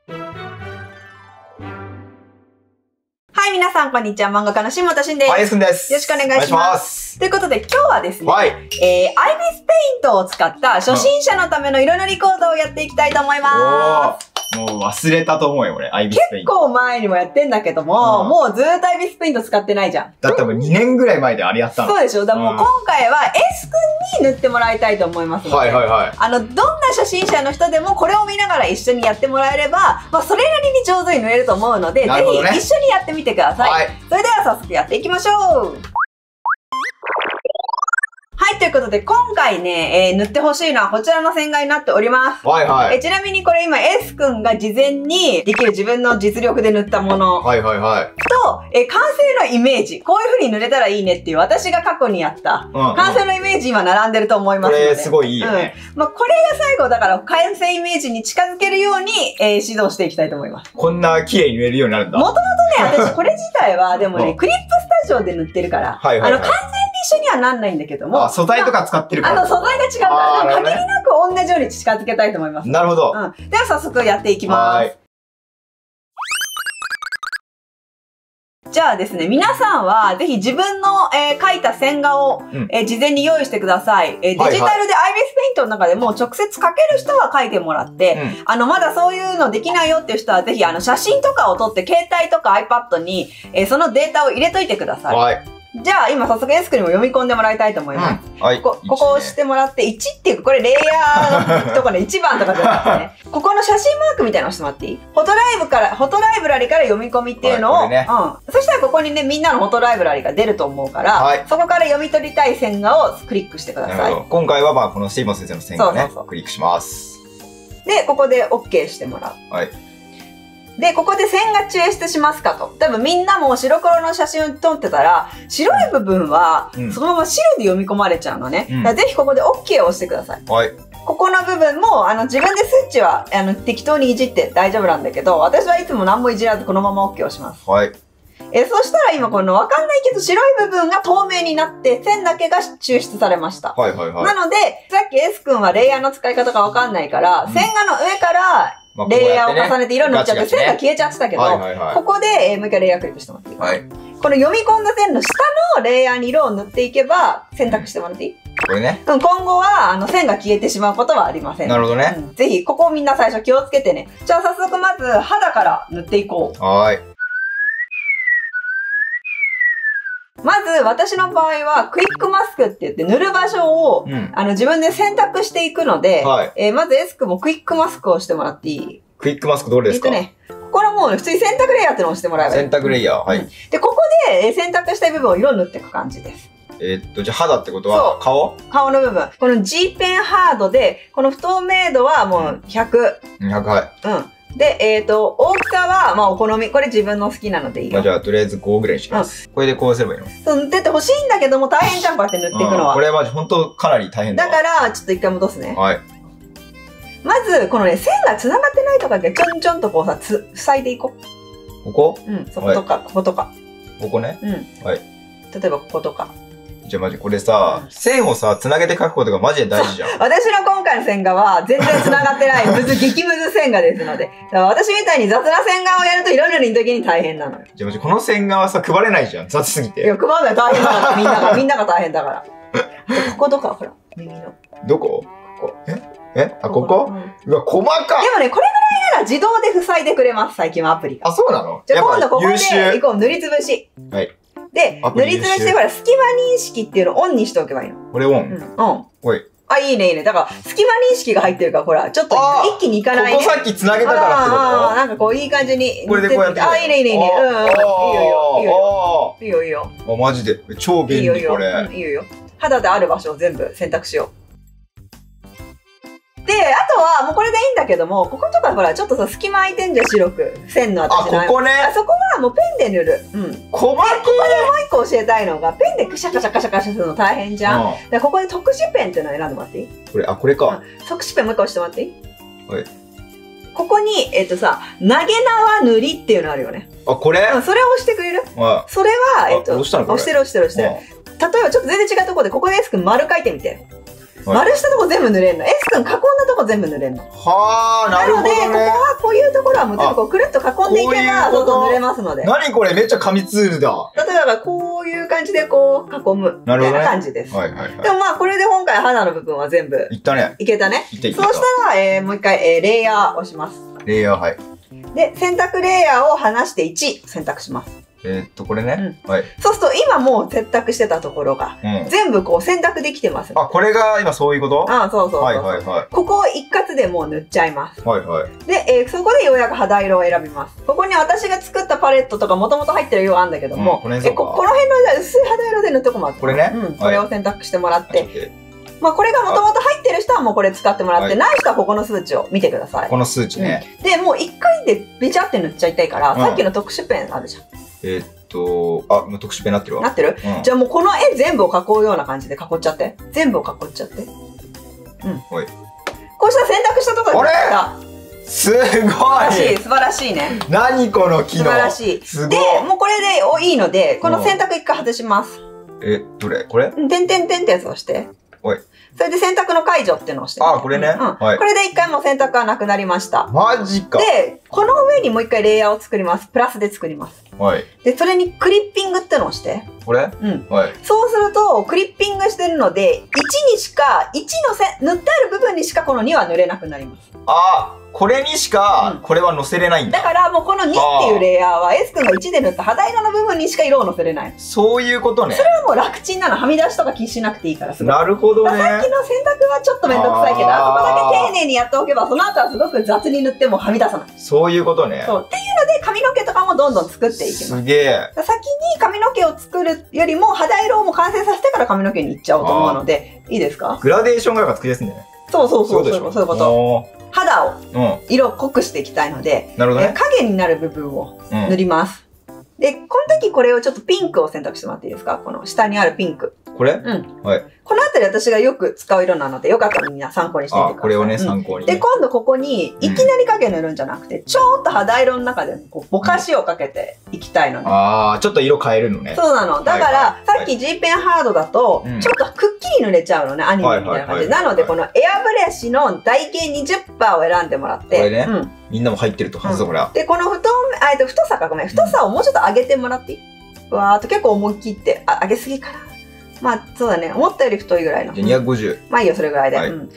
はい、皆さん、こんにちは。漫画家の新本慎です。はい、すんです。よろしくお願いします。ということで、今日はですね、アイビスペイントを使った初心者のための色塗り講座をやっていきたいと思います。もう忘れたと思うよ、俺、アイビスペイント。結構前にもやってんだけども、もうずーっとアイビスペイント使ってないじゃん。だってもう2年ぐらい前であれやったの。そうでしょ。だからもう今回は S 君に塗ってもらいたいと思いますので。はいはいはい。どんな初心者の人でもこれを見ながら一緒にやってもらえれば、まあそれなりに上手に塗れると思うので、ぜひ一緒にやってみてください。はい、それでは早速やっていきましょう。はい、ということで、今回ね、塗ってほしいのはこちらの線画になっております。はいはい。ちなみにこれ今 S 君が事前にできる自分の実力で塗ったもの。はいはいはい。と、完成のイメージ。こういう風に塗れたらいいねっていう私が過去にやった。完成のイメージ今並んでると思いますので。これすごいいいよね。まあ、これが最後だから完成イメージに近づけるように、指導していきたいと思います。こんな綺麗に塗れるようになるんだ。もともとね、私これ自体はでもね、クリップスタジオで塗ってるから、完全に一緒にはなんないんだけども。素材とか使ってるから。素材が違うから、でも限りなく同じように近づけたいと思います。なるほど。では早速やっていきます。じゃあですね、皆さんはぜひ自分の、描いた線画を、事前に用意してください。デジタルでアイビスペイントの中でも直接描ける人は描いてもらって、まだそういうのできないよっていう人はぜひ写真とかを撮って携帯とか iPad に、そのデータを入れといてください。はい。じゃあ今早速 S 君にも読み込んでもらいたいと思います。はい。ここを押してもらって、1っていうかこれレイヤーのとこね、1番とかじゃなくてね。ここの写真マークみたいなの押してもらっていい？フォトライブラリから読み込みっていうのを、そしたらここにね、みんなのフォトライブラリが出ると思うから、そこから読み取りたい線画をクリックしてください。今回はまあこのシーモン先生の線画をね、クリックします。で、ここで OK してもらう。はい。で、ここで線画抽出しますかと。多分みんなも白黒の写真を撮ってたら、白い部分はそのまま白で読み込まれちゃうのね。ぜひここで OK を押してください。はい。ここの部分も、自分でスイッチは適当にいじって大丈夫なんだけど、私はいつも何もいじらずこのまま OK をします。はい。そしたら今このわかんないけど白い部分が透明になって線だけが抽出されました。はいはいはい。なので、さっき S 君はレイヤーの使い方がわかんないから、線画の上からレイヤーを重ねて色塗っちゃって線が消えちゃってたけど、ここでもう一回レイヤークリックしてもらっていい？はい。この読み込んだ線の下のレイヤーに色を塗っていけば選択してもらっていい？これね。今後は線が消えてしまうことはありません。なるほどね。ぜひここをみんな最初気をつけてね。じゃあ早速まず肌から塗っていこう。はい。まず、私の場合は、クイックマスクって言って、塗る場所を、自分で選択していくので、まず S 君もクイックマスクをしてもらっていい？クイックマスクどれですか？ここはもう普通に選択レイヤーってのを押してもらえばいい。選択レイヤー、はい。で、ここで選択したい部分を色塗っていく感じです。じゃあ肌ってことは顔の部分。この G ペンハードで、この不透明度はもう100。200、はい。で、大きさは、まあ、お好み。これ自分の好きなのでいいよ。じゃあ、とりあえず5ぐらいにします。これでこうすればいいの？そう、塗ってってほしいんだけども、大変じゃん、こうやって塗っていくのは。これは本当かなり大変だ。だから、ちょっと一回戻すね。はい。まず、このね、線が繋がってないとかで、ちょんちょんとこうさ、塞いでいこう。ここ？うん、そことか、こことか。ここね。うん。はい。例えば、こことか。じゃあマジこれさ、線をさ、繋げて描くことがマジで大事じゃん。私の今回の線画は全然繋がってない、激ムズ線画ですので。だから私みたいに雑な線画をやると色塗りの時に大変なのよ。じゃあマジこの線画はさ、配れないじゃん。雑すぎて。いや、配るの大変だから、みんなが大変だから。こことか、ほら、耳の。どこ？ここ。あ、ここ？うわ、細かっ！でもね、これぐらいなら自動で塞いでくれます、最近はアプリが。あ、そうなの？じゃあ今度ここで、行こう、塗りつぶし。はい。で、塗りつぶしてほら、隙間認識っていうのをオンにしておけばいいの。これオン？オン。おい。あ、いいね、いいね。だから、隙間認識が入ってるから、ほら、ちょっと一気にいかないね。ここさっき繋げたからってこと？なんかこう、いい感じに。これでこうやって。あ、いいね、いいね、いいね。いいよ、いいよ。いいよ、いいよ。あ、マジで。超便利、これ。いいよ、いいよ。肌である場所を全部選択しよう。で、あとは、もうこれでいいんだけども、こことかほら、ちょっとさ、隙間空いてんじゃん、白く。線の私の。あ、ここね。そこはもうペンで塗る。うん。細かい。ここでもう一個教えたいのが、ペンでクシャカシャカシャカシャするの大変じゃん。で、ここで特殊ペンっていうのを選んでもらっていい？これ、あ、これか。特殊ペンもう一個押してもらっていい？はい。ここに、さ、投げ縄塗りっていうのあるよね。あ、これ？それを押してくれる？それは、押したの？押してる。例えばちょっと全然違うところで、ここで S 君丸書いてみて。丸したとこ全部塗れるの。S 君囲んだとこ全部塗れるの。はあ、なるほどね。なので、ここはこういうところはもう全部こうくるっと囲んでいけば、そうそう塗れますので。何これめっちゃ紙ツールだ。例えばこういう感じでこう囲むみたいな感じです。はいはいはい。でもまあこれで今回肌の部分は全部。いったね。いけたね。そうしたら、もう一回、レイヤーをします。レイヤー、はい。で、選択レイヤーを離して1選択します。これね。はい。そうすると今もう選択してたところが、全部こう選択できてます。あ、これが今そういうこと？あ、そうそう。はいはいはい。ここを一括でもう塗っちゃいます。はいはい。で、そこでようやく肌色を選びます。ここに私が作ったパレットとかもともと入ってる色があるんだけども、この辺の薄い肌色で塗ってこます。これね。これを選択してもらって、まあこれがもともと入ってる人はもうこれ使ってもらって、ない人はここの数値を見てください。この数値ね。で、もう一回でベチャって塗っちゃいたいから、さっきの特殊ペンあるじゃん。もう特殊ペンなってるわ。なってる？じゃあもうこの絵全部を囲うような感じで囲っちゃって。全部を囲っちゃって。はい。こうしたら選択したところですごい！素晴らしいね。何この機能。素晴らしい。で、もうこれでいいので、この選択一回外します。どれ？これ？てんてんてんってやつをして。はい。それで選択の解除っていうのをして。あ、これね。これで一回もう選択がなくなりました。マジか。で、この上にもう一回レイヤーを作ります。プラスで作ります。はい。で、それにクリッピングってのをして。これ？はい。そうすると、クリッピングしてるので、1にしか、1の塗ってある部分にしかこの2は塗れなくなります。ああ。これにしか、これは乗せれないんだ。だからもうこの2っていうレイヤーは、S 君が1で塗った肌色の部分にしか色を乗せれない。そういうことね。それはもう楽ちんなの。はみ出しとか気にしなくていいから。なるほどね。さっきの選択はちょっとめんどくさいけど、あそこだけ丁寧にやっておけば、その後はすごく雑に塗ってもはみ出さない。そういうことね。そう。っていうので、髪の毛とかもどんどん作っていきます。すげえ。先に髪の毛を作るよりも、肌色をもう完成させてから髪の毛にいっちゃおうと思うので、いいですか？グラデーションが作りやすいんだよね。そういうこと。肌を色を濃くしていきたいので、影になる部分を塗ります。で、この時これをちょっとピンクを選択してもらっていいですか？この下にあるピンク。これ？はい。このあたり私がよく使う色なので、よかったらみんな参考にしてみてください。これをね、参考に。で、今度ここに、いきなり影塗るんじゃなくて、ちょっと肌色の中で、こう、ぼかしをかけていきたいのね。ああ、ちょっと色変えるのね。そうなの。だから、さっき G ペンハードだと、ちょっとくっきり塗れちゃうのね、アニメみたいな感じで。なので、このエアブラシの台形 20% を選んでもらって。これね。みんなも入ってるとはずだ、これは。で、この太さか、ごめん。太さをもうちょっと上げてもらっていい？わーっと結構思い切って、上げすぎかな。まあ、そうだね。思ったより太いぐらいの。じゃあ250。まあいいよ、それぐらいで。上の方だ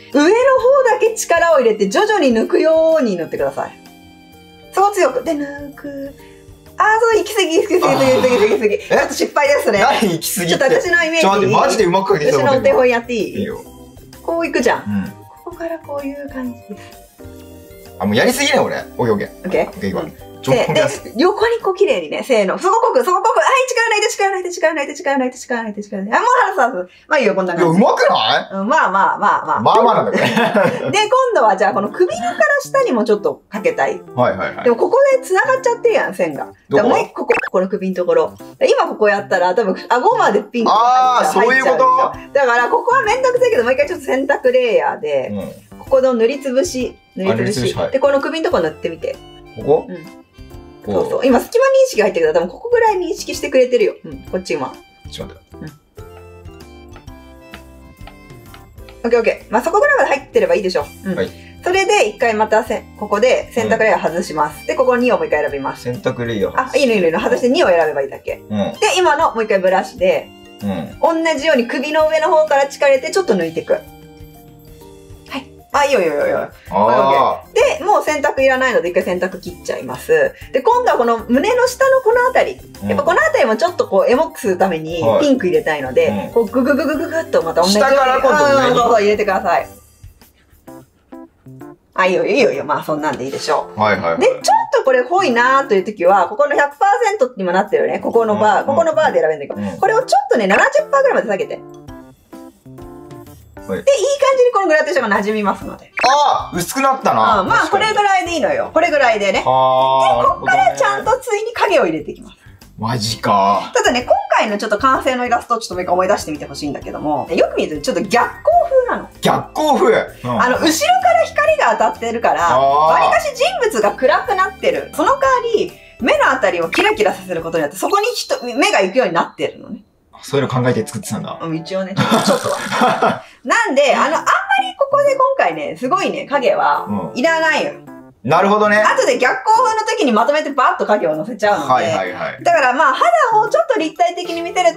け力を入れて、徐々に抜くように塗ってください。そう強く。で、抜く。そう、行き過ぎ。ちょっと失敗ですね。何行き過ぎって。ちょっと私のイメージ。ちょっと待って、マジでうまく書けてた。私のお手本やっていい？いいよ。こう行くじゃん。ここからこういう感じです。もうやりすぎね、俺。オッケー。オッケー。いいわ。で、横にこう綺麗にね、せーの。そこ濃く。はい、力抜いて。もう腹さず。まあいいよ、こんな感じ。いや、うまくない？まあなんだ、これ。で、今度はじゃあ、この首のから下にもちょっとかけたい。はい。でも、ここで繋がっちゃってるやん、線が。もう一個、ここの首のところ。今ここやったら、多分、顎までピンク入っちゃう。そういうこと？だから、ここはめんどくさいけど、もう一回ちょっと洗濯レイヤーで、ここの塗りつぶし。で、この首のとこ塗ってみて。ここ？そう。今、隙間認識入ってるけど、多分ここぐらい認識してくれてるよ。こっち今。ちょっと待って。オッケー。まあ、そこぐらいまで入ってればいいでしょ。はい。それで、一回またここで洗濯レイヤー外します。で、ここ2をもう一回選びます。洗濯レイヤー。いいの。外して2を選べばいいだけ。で、今のもう一回ブラシで、同じように首の上の方から力入れて、ちょっと抜いていく。いいよ。で、もう洗濯いらないので一回洗濯切っちゃいます。で、今度はこの胸の下のこのあたり。やっぱこのあたりもちょっとこうエモくするためにピンク入れたいので、こうググっとまた同じように。下から今度そう入れてください。いいよ。まあそんなんでいいでしょう。で、ちょっとこれ濃いなーという時は、ここの 100% にもなってるよね。ここのバーで選べるんだけど、これをちょっとね、70% ぐらいまで下げて。で、いい感じにこのグラデーションが馴染みますので。薄くなったな。まあ、これぐらいでいいのよ。これぐらいでね。で、こっからちゃんとついに影を入れていきます。マジか。ただね、今回のちょっと完成のイラストをちょっともう一回思い出してみてほしいんだけども、よく見るとちょっと逆光風なの。逆光風？後ろから光が当たってるから、わりかし人物が暗くなってる。その代わり、目のあたりをキラキラさせることによって、そこに目が行くようになってるのね。そういうの考えて作ってたんだ。一応ね、ちょっとは。なんで、あんまりここで今回ね、すごいね、影はいらないよ。なるほどね。後で逆光風の時にまとめてバッと影を乗せちゃうので。はいはいはい。だからまあ肌をちょっと立体的に見せる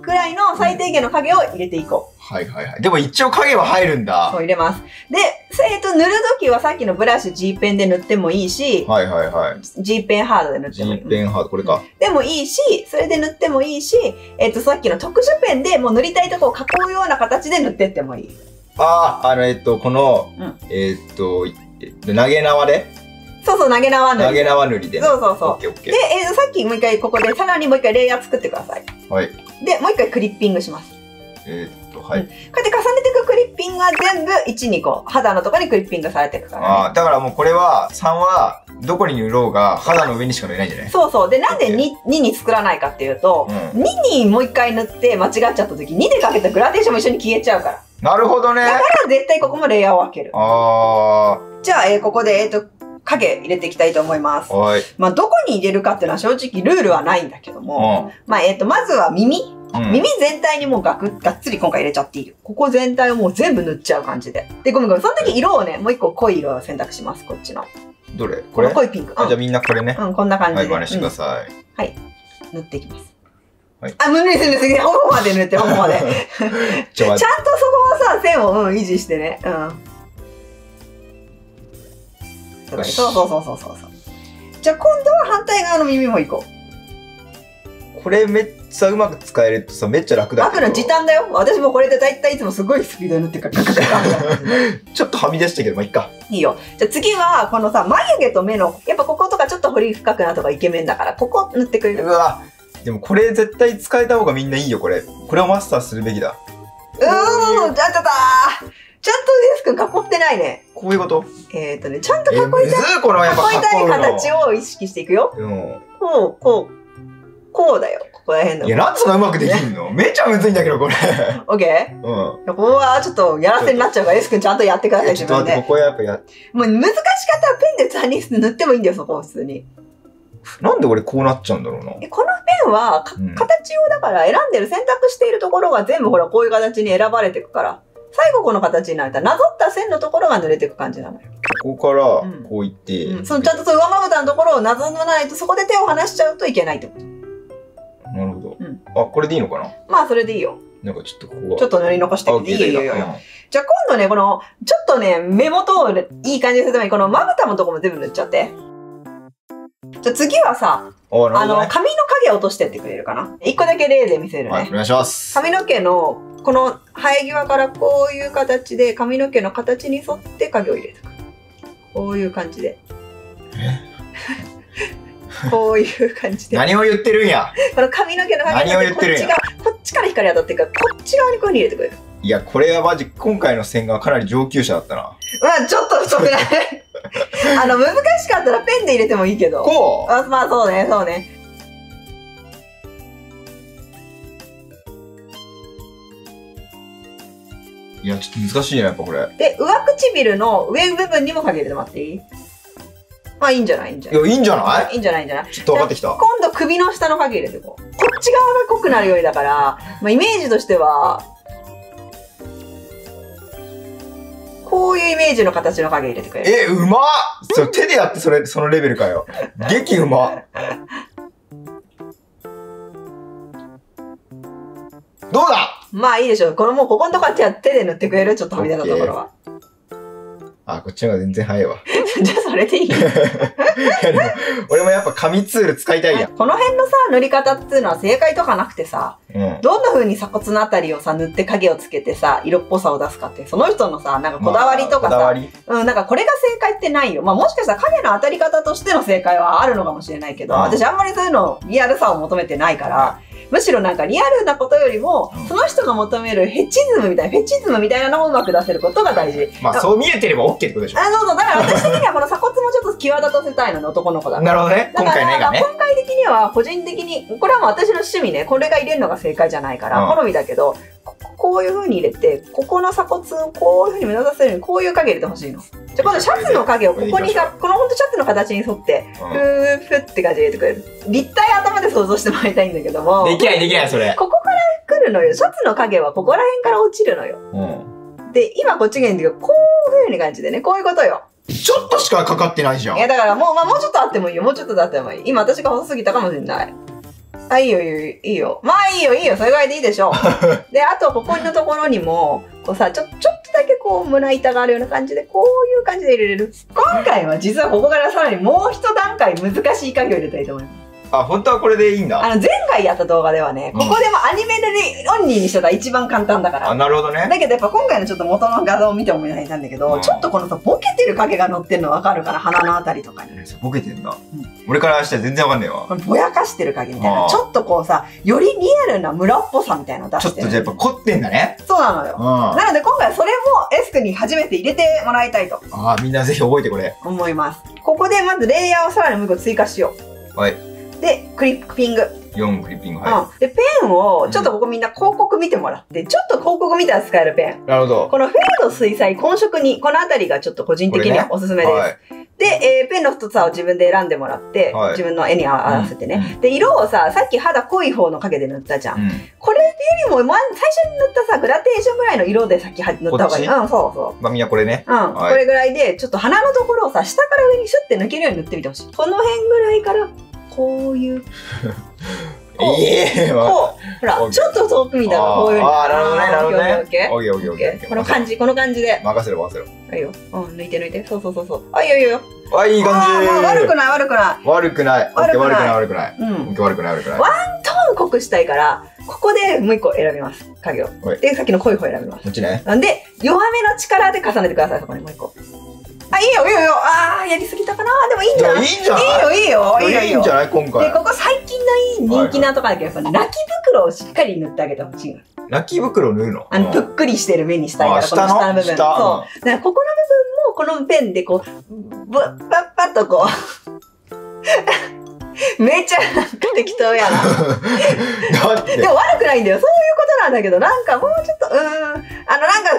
くらいの最低限の影を入れていこう。はいはいはい。でも一応影は入るんだ。そう入れます。で、塗る時はさっきのブラシ G ペンで塗ってもいいし、はいはいはい。G ペンハードで塗ってもいい。G ペンハード、これか。でもいいし、それで塗ってもいいし、さっきの特殊ペンでもう塗りたいとこを囲うような形で塗ってってもいい。ああ、この、投げ縄でそうそう、投げ縄塗り。投げ縄塗りで、ね。そうそうそう。オッケーオッケー。で、さっきもう一回ここでさらにもう一回レイヤー作ってください。はい。で、もう一回クリッピングします。はい。こうやって重ねていくクリッピングは全部1、2個。肌のところにクリッピングされていくから、ね。ああ、だからもうこれは、3は、どこに塗ろうが肌の上にしか塗れないんじゃない？そうそう。で、なんで 2に作らないかっていうと、2にもう一回塗って間違っちゃった時、2でかけたグラデーションも一緒に消えちゃうから。なるほどね。だから絶対ここもレイヤーを分ける。ああ。じゃあ、ここで、影入れていきたいと思います。はい。まあ、どこに入れるかっていうのは正直ルールはないんだけども、まあ、まずは耳。耳全体にもうがっつり今回入れちゃっていいよ。ここ全体をもう全部塗っちゃう感じで。で、ごめん。その時色をね、もう一個濃い色を選択します。こっちの。どれこれ濃いピンク。じゃあみんなこれね。こんな感じで。はい、真似してください。はい。塗っていきます。はい。あ、無理する。頬まで塗って、頬まで。ちゃんとそこはさ、線を維持してね。そう。じゃあ今度は反対側の耳もいこう。これめっちゃうまく使えるとさ、めっちゃ楽だけど。楽な時短だよ。私もこれでだいたいいつもすごいスピードで塗ってるから、ちょっとはみ出したけど、まあいっか。いいよ。じゃあ次は、このさ、眉毛と目の、やっぱこことかちょっと彫り深くなとかイケメンだから、ここ塗ってくれる。うわ、でもこれ絶対使えた方がみんないいよ、これ。これをマスターするべきだ。ちゃんとデスク囲ってないね。こういうこと？ちゃんと囲いたい。囲いたい形を意識していくよ。こうだよ。ここら辺の。いや、なんそんなうまくできんの？めっちゃむずいんだけど、これ。オッケー？ここはちょっとやらせになっちゃうから、エス君ちゃんとやってください、自分で。ここやっぱもう難しかったらペンでザニス塗ってもいいんだよ、そこ普通に。なんで俺こうなっちゃうんだろうな。このペンは、形をだから選んでる、選択しているところが全部ほら、こういう形に選ばれていくから、最後この形になると、なぞった線のところが塗れていく感じなのよ。ここから、こういって、ちゃんとその上まぶたのところをなぞらないと、そこで手を離しちゃうといけないってこと。なるほど。あ、これでいいのかな？まあ、それでいいよ。なんかちょっとここは。ちょっと塗り残していいよ。じゃあ今度ね、この、ちょっとね、目元をいい感じにするために、このまぶたのところも全部塗っちゃって。じゃあ次はさ、髪の影を落としてってくれるかな？一個だけ例で見せるね。はい、お願いします。髪の毛の、この生え際からこういう形で、髪の毛の形に沿って影を入れていく。こういう感じで。こういう感じで。何を言ってるんや。この髪の毛の影がこっちから光当たってるから、こっち側にこういう風に入れてくれる。いや、これはマジ、今回の線がかなり上級者だったな。ちょっと太くない難しかったらペンで入れてもいいけど。こう？まあそうね。いや、ちょっと難しいな、やっぱこれ。で、上唇の上部分にも影入れてもらっていい？まあいいんじゃない？いいんじゃない？いや、いいんじゃない？いいんじゃない？ちょっと分かってきた。今度首の下の影入れていこう。こっち側が濃くなるようにだから、まあイメージとしては、こういうイメージの形の影入れてくれる。うまっ！手でやってそのレベルかよ。激うまっ。どうだ？まあいいでしょう。もうここのとこは手で塗ってくれる？ちょっとはみ出たところは。あ、こっちの方が全然早いわ。じゃあそれでいい俺もやっぱ紙ツール使いたいやん。この辺のさ、塗り方っていうのは正解とかなくてさ、どんな風に鎖骨のあたりをさ、塗って影をつけてさ、色っぽさを出すかって、その人のさ、なんかこだわりとかさ、なんかこれが正解ってないよ。まあもしかしたら影の当たり方としての正解はあるのかもしれないけど、私あんまりそういうのリアルさを求めてないから、むしろなんかリアルなことよりも、その人が求めるフェチズムみたいなのをうまく出せることが大事。まあそう見えてれば OK ってことでしょ。そうだから私的にはこの鎖骨もちょっと際立たせたいのね、男の子だから。なるほどね。今回の絵がね。今回的には個人的に、これはもう私の趣味ね、これが入れるのが正解じゃないから、好みだけど、こういう風に入れて、ここの鎖骨をこういう風に目指せるように、こういう影入れてほしいの。じゃあ今度シャツの影をここにさ、このほんとシャツの形に沿って、ふって感じで入れてくれる。立体頭で想像してもらいたいんだけども。できないそれ。ここから来るのよ。シャツの影はここら辺から落ちるのよ。で、今こっちがいいんだけど、こういう風に感じでね、こういうことよ。ちょっとしかかかってないじゃん。いや、だからもう、まあ、もうちょっとあってもいいよ。もうちょっとあってもいい。今私が細すぎたかもしれない。あ、いいよ、いいよ、いいよ。まあいいよ、いいよ。それぐらいでいいでしょう。で、あと、ここのところにも、こうさ、ちょっとだけこう、胸板があるような感じで、こういう感じで入れれる。今回は実はここからさらにもう一段階難しい鍵を入れたいと思います。あ、本当はこれでいいんだ。前回やった動画ではね、ここでもアニメでオンリーにしてたら一番簡単だから。あ、なるほどね。だけどやっぱ今回のちょっと元の画像を見て思い出したんだけど、ちょっとこのさ、ボケてる影が乗ってるの分かるから、鼻のあたりとかに。ボケてんだ。俺からしたら全然わかんねえわ。これぼやかしてる影みたいな。ちょっとこうさ、よりリアルな村っぽさみたいなのを出してる。ちょっとじゃあやっぱ凝ってんだね。そうなのよ。なので今回それもエスクに初めて入れてもらいたいと。ああ、みんなぜひ覚えてこれ。思います。ここでまずレイヤーをさらにもう一個追加しよう。はい。で、クリッピング。4クリッピング、はい。で、ペンを、ちょっとここみんな広告見てもらって、ちょっと広告見たら使えるペン。なるほど。このフェード水彩混色に、このあたりがちょっと個人的にはおすすめです。で、ペンの太さを自分で選んでもらって、自分の絵に合わせてね。で、色をさっき肌濃い方の影で塗ったじゃん。これよりも、最初に塗ったさ、グラデーションぐらいの色でさっき塗った方がいい。そうそう。まあみんなこれね。これぐらいで、ちょっと鼻のところをさ、下から上にシュッて抜けるように塗ってみてほしい。この辺ぐらいから、こういう。こう、ほら、ちょっと遠く見たらこういう。ああ、なるほどね、なるほどね。オッケーオッケー。この感じ、この感じで。任せろ、任せろ。はいよ。抜いて抜いて。そうそうそうそう。あ、いいよいいよ。あ、いい感じ。悪くない悪くない。悪くない。悪くない悪くない。悪くない悪くない。ワントーン濃くしたいから、ここでもう一個選びます。影を。で、さっきの濃い方選びます。こっちね。なんで、弱めの力で重ねてください、そこにもう一個。あ、いいよいいよいいよ。ああ、やりすぎたかな。でもいいんじゃない？いいんじゃない？いいよいいよ。いいんじゃない今回。で、ここ最近のいい人気なとこだけど、やっぱね、泣き袋をしっかり塗ってあげてほしいの。泣き袋塗るの？ぷっくりしてる目にしたいから、この下の部分。そう。だからここの部分も、このペンでこう、パッパッとこう、めっちゃなんか適当やな。だって。でも悪くないんだよ。そういうことなんだけど、なんかもうちょっと、なんか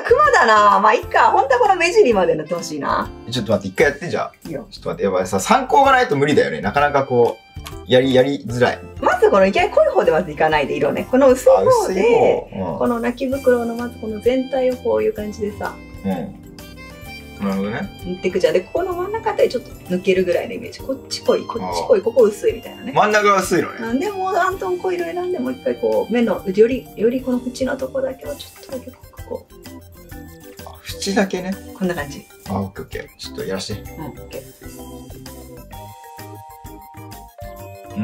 クマだな。まあいっか。本当はこの目尻まで塗ってほしいな。ちょっと待って、一回やってじゃあ。いいよ。ちょっと待って、やばいさ、参考がないと無理だよね。なかなかこう、やりづらい。まずこのいきなり濃い方でまずいかないで、色ね。この薄い方で、この泣き袋のまずこの全体をこういう感じでさ。なるほどね。塗っていくじゃん。で、ここの真ん中あたりちょっと抜けるぐらいのイメージ。こっち濃い、こっち濃い、ここ薄いみたいなね。真ん中が薄いのね。なんでもうアントン濃い色選んでもう一回こう、目の、よりこの縁のとこだけをちょっとだけこう。縁だけね。こんな感じ。オッケーオッケー。ちょっとやらして。オッケー。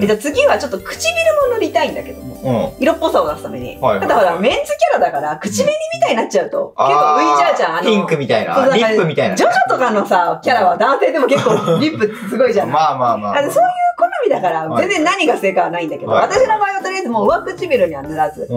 じゃあ次はちょっと唇も塗りたいんだけども、色っぽさを出すために。ただほら、メンズキャラだから、口紅みたいになっちゃうと、結構浮いちゃうじゃん。ピンクみたいな。リップみたいな。ジョジョとかのさ、キャラは男性でも結構リップすごいじゃん。まあまあまあ。そういう好みだから、全然何が正解はないんだけど、私の場合はとりあえずもう上唇には塗らず、下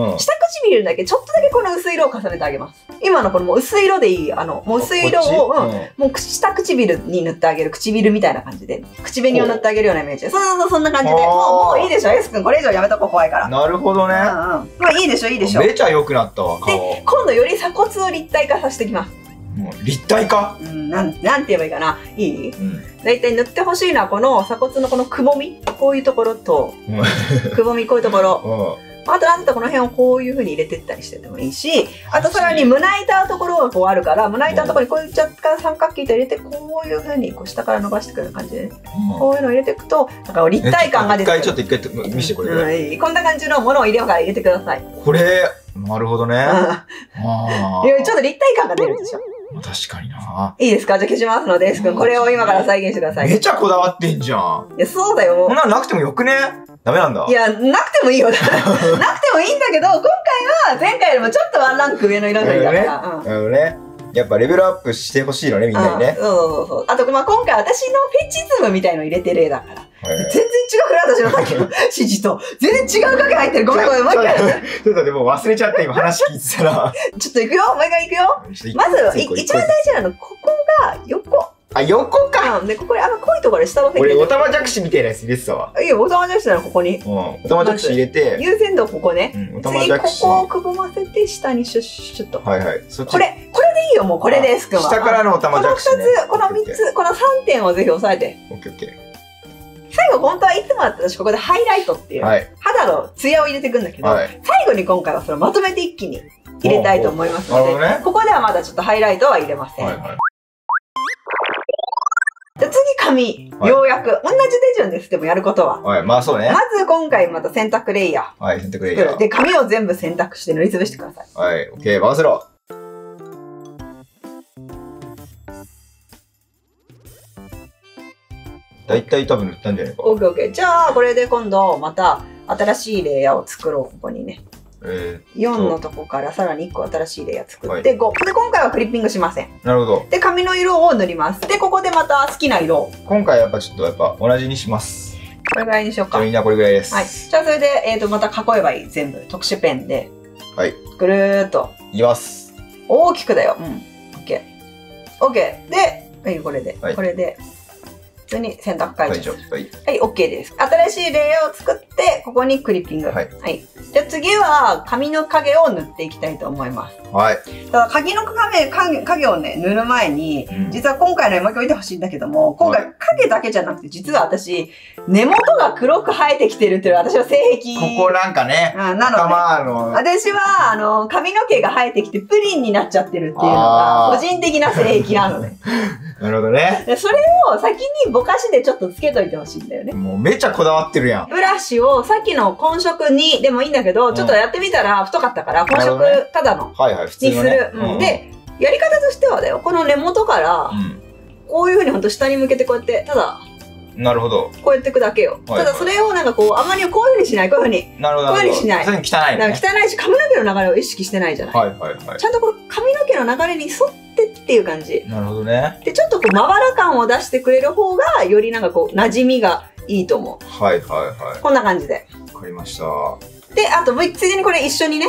唇だけちょっとだけこの薄い色を重ねてあげます。今のこのもう薄い色でいい、もう薄い色を、もう下唇に塗ってあげる、唇みたいな感じで、口紅を塗ってあげるようなイメージで、そうそんな感じで、もういいでしょ、エス君、これ以上やめとこう、怖いから。なるほどね。まあいいでしょ、いいでしょ。めちゃ良くなったわ。で、今度より鎖骨を立体化させていきます。立体化？なんて言えばいいかな。いい？だいたい塗ってほしいのはこの鎖骨のこのくぼみ、こういうところと、くぼみこういうところ。あとなんだったらこの辺をこういう風に入れてったりしててもいいし、あとさらに胸板のところがこうあるから、胸板のところにこういう若干三角形と入れて、こういう風にこう下から伸ばしてくる感じで、こういうのを入れていくと、なんか立体感が出てくる。ちょっと一回見せてこれ。こんな感じのものを入れようから入れてください。これ、なるほどね。ちょっと立体感が出るでしょ。確かにな。いいですか？じゃあ消しますので、エス君、これを今から再現してください。めちゃこだわってんじゃん。いや、そうだよ。こんなのなくてもよくね？ダメなんだ。いや、なくてもいいよ。なくてもいいんだけど、今回は前回よりもちょっとワンランク上の色がいいから。なるほどね。やっぱレベルアップしてほしいのね、みんなにね。そう。あと、まあ今回私のフェチズムみたいの入れてる絵だから。全然違うくらい、私のさっきの指示と。全然違う影入ってる。ごめん、もう一回。ちょっとでも忘れちゃって、今話聞いてたら。ちょっと行くよ、もう一回行くよ。まず、一番大事なの、ここが横。あ、横か。で、ここに濃いところで下の俺、オタマジャクシみたいなやつ入れてたわ。いいよ、オタマジャクシなの、ここに。オタマジャクシ入れて。優先度ここね。オタマジャクシ。ここをくぼませて、下にシュッシュッと。はいはい。これでいいよ、もうこれです、くんは。下からのオタマジャクシ。この3つ、この3点をぜひ押さえて。オッケーオッケー。最後、本当はいつもだったら私ここでハイライトっていう、肌のツヤを入れていくんだけど、最後に今回はそれをまとめて一気に入れたいと思いますので、ここではまだちょっとハイライトは入れません。じゃあ次、紙。ようやく。同じ手順です。でもやることは。はい。まあそうね。まず今回また洗濯レイヤー。はい、洗濯レイヤー。で、紙を全部洗濯して塗りつぶしてください。はい。オッケー、任せろ。だいたい多分塗ったんじゃないか。オッケーオッケー。じゃあ、これで今度、また新しいレイヤーを作ろう。ここにね。4のとこからさらに1個新しいレイヤー作って、5。で、今回はクリッピングしません。なるほど。で、紙の色を塗ります。で、ここでまた好きな色を。今回やっぱちょっと同じにします。これぐらいにしようか。みんなこれぐらいです。はい。じゃあ、それで、また囲えばいい。全部。特殊ペンで。はい。ぐるーっと。いきます。大きくだよ。うん。オッケー。オッケー。で、はい、これで。これで。普通に洗濯解除。はい、OK です。新しいレイヤーを作って、ここにクリッピング。はい。じゃあ次は、紙の影を塗っていきたいと思います。はい。ただ、紙の影をね、塗る前に、実は今回のもう一回見てほしいんだけども、今回影だけじゃなくて、実は私、根元が黒く生えてきてるっていう私は性癖。ここなんかね、なので、私は、髪の毛が生えてきてプリンになっちゃってるっていうのが、個人的な性癖なのね。なるほどね。それを先にぼかしでちょっとつけといてほしいんだよね。もうめっちゃこだわってるやん。ブラシをさっきの混色にでもいいんだけど、ちょっとやってみたら太かったから混色ただのにする。で、やり方としてはだよ、この根元から、こういうふうにほんと下に向けてこうやって、ただ、なるほど。こうやっていくだけよ。ただそれをなんかこう、あまりこういうふうにしない。こういうふうに。なるほど。こういうふうにしない。それに汚いね。汚いし、髪の毛の流れを意識してないじゃない。ちゃんとこの髪の毛の流れに沿ってっていう感じ。なるほどね。で、ちょっとこう、まばら感を出してくれる方が、よりなんかこう、馴染みがいいと思う。はいはいはい。こんな感じで。わかりました。で、あと、ついでにこれ一緒にね。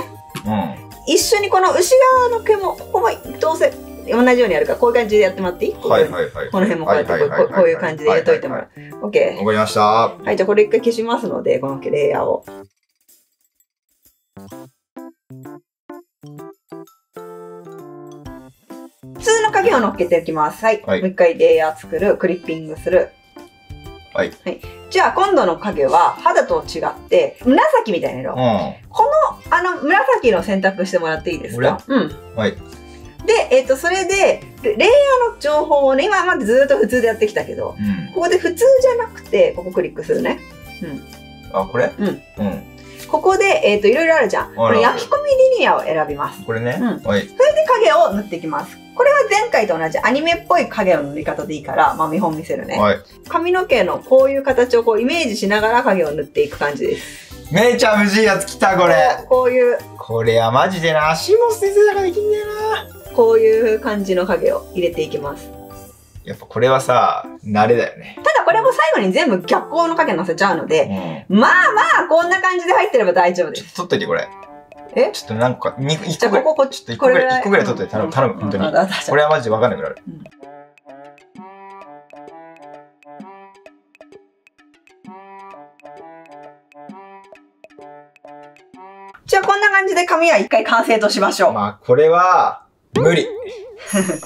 一緒にこの内側の毛も、ここもどうせ、同じようにやるから、こういう感じでやってもらっていい？はいはいはい。この辺もこうやって、こういう感じで入れといてもらう。OK。わかりました。はい、じゃあこれ一回消しますので、このレイヤーを。普通の影を乗っけていきます。はい。もう一回レイヤー作る、クリッピングする。はい。じゃあ今度の影は肌と違って、紫みたいな色。この、紫の選択してもらっていいですか？うん。はい。で、それで、レイヤーの情報をね、今までずっと普通でやってきたけど、ここで普通じゃなくて、ここクリックするね。あ、これ？ここで、いろいろあるじゃん。これ焼き込みリニアを選びます。これね。はい。それで影を塗っていきます。これは前回と同じアニメっぽい影の塗り方でいいから、まあ見本見せるね。はい。髪の毛のこういう形をこうイメージしながら影を塗っていく感じです。めっちゃむずいやつきた、これ。こういう。これはマジでな、足も先生だからできんだよな。こういう感じの影を入れていきます。やっぱこれはさ、慣れだよね。ただこれも最後に全部逆光の影乗せちゃうので、まあまあこんな感じで入ってれば大丈夫です。ちょっと取っといてこれ。え？ちょっとなんか、1個ぐらい。ここちょっと1個ぐらい取っといて頼む、本当に。これはマジでわかんなくなる。じゃあこんな感じで髪は一回完成としましょう。まあこれは、無理。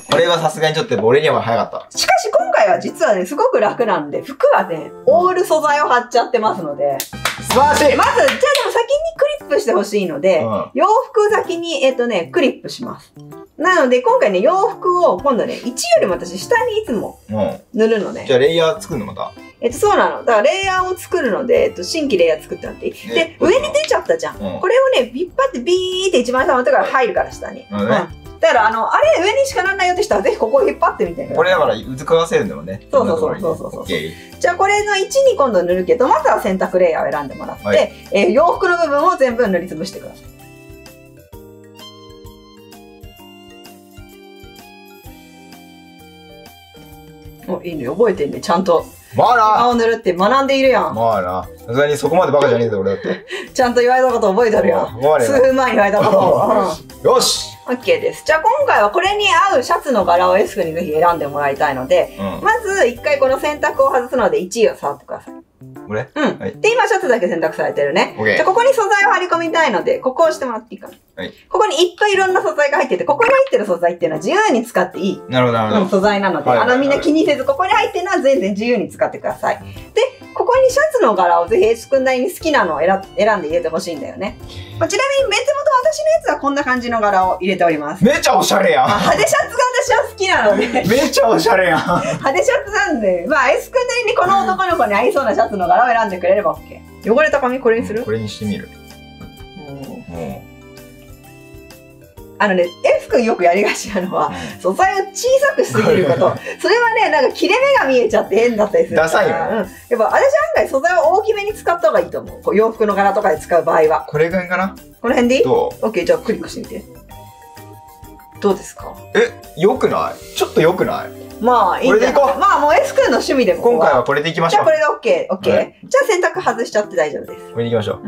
これはさすがにちょっと俺には早かった。しかし今回は実はね、すごく楽なんで、服はね、オール素材を貼っちゃってますので。素晴らしい！まず、じゃあでも先にクリップしてほしいので、洋服先に、クリップします。なので今回ね、洋服を今度ね、1よりも私下にいつも塗るのね。じゃあレイヤー作るのまた？そうなの。だからレイヤーを作るので、新規レイヤー作ってもらっていい？で、上に出ちゃったじゃん。これをね、引っ張ってビーって一番下のところから入るから下に。だからあれ上にしかならないよって人はぜひここを引っ張ってみてください。これだからうずくわせるんだもんね。そう。じゃあこれの位置に今度塗るけど、まずは洗濯レイヤーを選んでもらって、洋服の部分を全部塗りつぶしてください。お、いいね、覚えてんね、ちゃんと。まあな。顔を塗るって学んでいるやん。まあな。さすがにそこまでバカじゃねえぞ、俺だって。ちゃんと言われたこと覚えてるやん。数分前に言われたこと。よし！ OK です。じゃあ今回はこれに合うシャツの柄を S 君にぜひ選んでもらいたいので、まず一回この選択を外すので1位を触ってください。これ？で、今シャツだけ選択されてるね。じゃあここに素材を貼り込みたいので、ここを押してもらっていいかな。ここにいっぱいいろんな素材が入ってて、ここに入ってる素材っていうのは自由に使っていい。なるほど、なるほど。素材なので、みんな気にせず、ここに入ってるのは全然自由に使ってください。で、ここにシャツの柄をぜひ S 君なりに好きなのを選んで入れてほしいんだよね。ちなみに別元私のやつはこんな感じの柄を入れております。めっちゃおしゃれやん。派手シャツが私は好きなので。めっちゃおしゃれやん。派手シャツなんで、まあ、S 君なりにこの男の子に合いそうなシャツの柄を選んでくれれば OK。汚れた髪これにする？これにしてみる。S 君よくやりがちなのは、素材を小さくしすぎること。それはね、なんか切れ目が見えちゃって変だったりするから。ダサいよ。やっぱ私案外素材を大きめに使った方がいいと思う。こう洋服の柄とかで使う場合は。これぐらいかな？この辺でいい？どう？ OK、じゃあクリックしてみて。どうですか？良くない？ちょっと良くない？まあ、いいんじゃない？まあ、もう S 君の趣味で今回はこれでいきましょう。じゃあこれで OK。OK。じゃあ洗濯外しちゃって大丈夫です。これでいきましょう。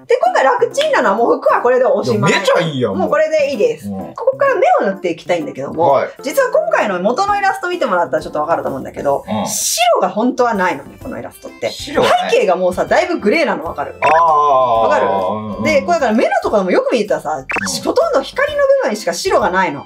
で、今回楽ちんなのはもう服はこれでおしまい。めっちゃいいやん。もうこれでいいです。ここから目を塗っていきたいんだけども、実は今回の元のイラスト見てもらったらちょっとわかると思うんだけど、白が本当はないのね、このイラストって。背景がもうさ、だいぶグレーなのわかる？わかる？で、これだから目のところもよく見たらさ、ほとんど光の部分にしか白がないの。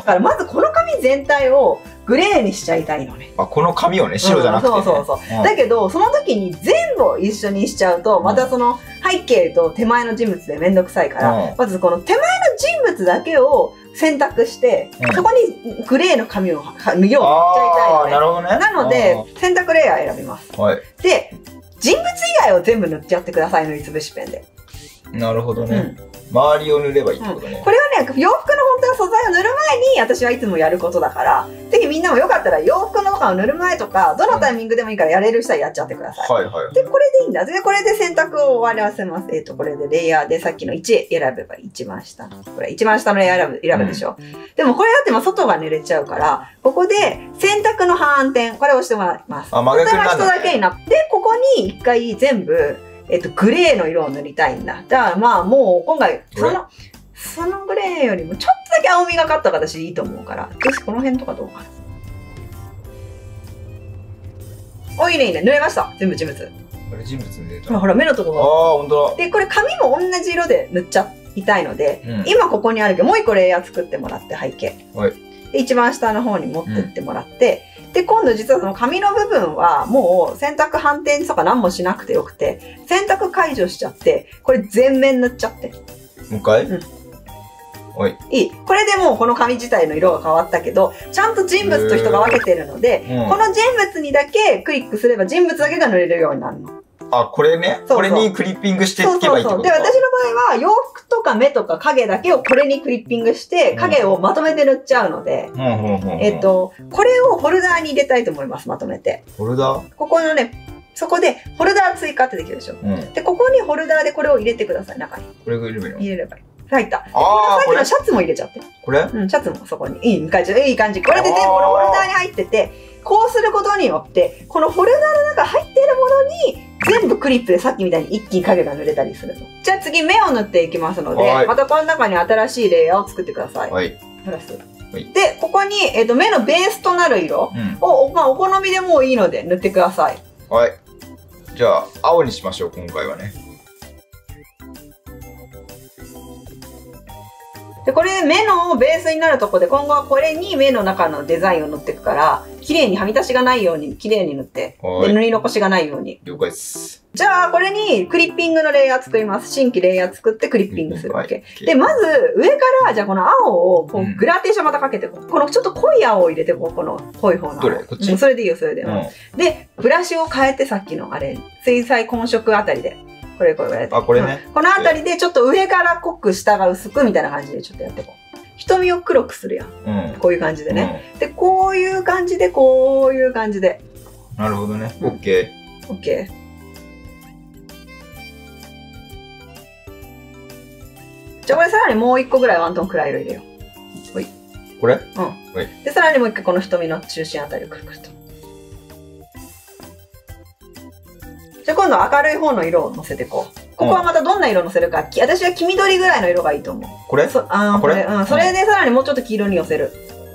だからまずこの髪全体をグレーにしちゃいたいのね。この髪をね、白じゃなくてね。そう。だけど、その時に全部を一緒にしちゃうと、またその背景と手前の人物でめんどくさいから、まずこの手前の人物だけを選択して、そこにグレーの髪を塗っちゃいたいのね。なるほどね。なので、選択レイヤー選びます。で、人物以外を全部塗っちゃってください、塗りつぶしペンで。なるほどね。周りを塗ればいいってことね。これはね、洋服の本当の素材を塗る前に私はいつもやることだから、ぜひみんなもよかったら洋服のとかを塗る前とか、どのタイミングでもいいからやれる人はやっちゃってください。で、これでいいんだ。で、これで選択を終わらせます。これでレイヤーでさっきの1選べば一番下。これ一番下のレイヤー選ぶでしょ。でもこれだって外が濡れちゃうから、ここで選択の反転、これを押してもらいます。真逆になる。人だけになって、ここに一回全部、グレーの色を塗りたいんだ。だからまあもう今回、そのグレーよりもちょっとだけ青みがかった形でいいと思うから。よし、この辺とかどうかな。お、いいねいいね。塗れました。全部人物。これ人物塗れた。ほら、目のところ。ああ、ほんとだ。で、これ髪も同じ色で塗っちゃいたいので、今ここにあるけど、もう一個レイヤー作ってもらって、背景。で、一番下の方に持ってってもらって、で、今度実はその髪の部分はもう選択反転とか何もしなくてよくて、選択解除しちゃって、これ全面塗っちゃって。もう一回？いい。これでもうこの髪自体の色が変わったけど、ちゃんと人物と人が分けてるので、この人物にだけクリックすれば人物だけが塗れるようになるの。あ、これね。これにクリッピングしていけばいいってことか。で、私の場合は洋服とか目とか影だけをこれにクリッピングして、影をまとめて塗っちゃうので、これをホルダーに入れたいと思います、まとめて。ホルダー？ここのね、そこでホルダー追加ってできるでしょ。で、ここにホルダーでこれを入れてください、中に。これが入れればいいの？入れればいい。入った。さっきのシャツも入れちゃって。これ？シャツもそこに。いい感じ。いい感じ。これで全部このホルダーに入ってて、こうすることによって、このホルダーの中入っているものに、全部クリップでさっきみたいに一気に影が塗れたりするの。じゃあ次目を塗っていきますので、またこの中に新しいレイヤーを作ってください。プラス。で、ここに、目のベースとなる色を、まあ、お好みでもういいので塗ってください。はい。じゃあ、青にしましょう、今回はね。で、これ目のベースになるとこで、今後はこれに目の中のデザインを塗っていくから、綺麗にはみ出しがないように、綺麗に塗って、で、塗り残しがないように。了解です。じゃあ、これにクリッピングのレイヤー作ります。新規レイヤー作ってクリッピングするわけ。で、まず、上から、じゃあこの青を、こう、グラデーションまたかけて、このちょっと濃い青を入れて、この濃い方の。どれ？こっち？それでいいよ、それで。で、ブラシを変えて、さっきのあれ、水彩混色あたりで。これやって。これね。このあたりで、ちょっと上から濃く、下が薄くみたいな感じでちょっとやっていこう。瞳を黒くするやん。こういう感じでね。で、こういう感じで、こういう感じで。なるほどね。オッケー。オッケー。じゃあこれさらにもう一個ぐらいワントン暗い色入れよう。ほい。これ？で、さらにもう一回この瞳の中心あたりをくるくると。じゃあ今度は明るい方の色をのせていこう。ここはまたどんな色のせるか。私は黄緑ぐらいの色がいいと思う。これ？これ？それでさらにもうちょっと黄色に寄せる。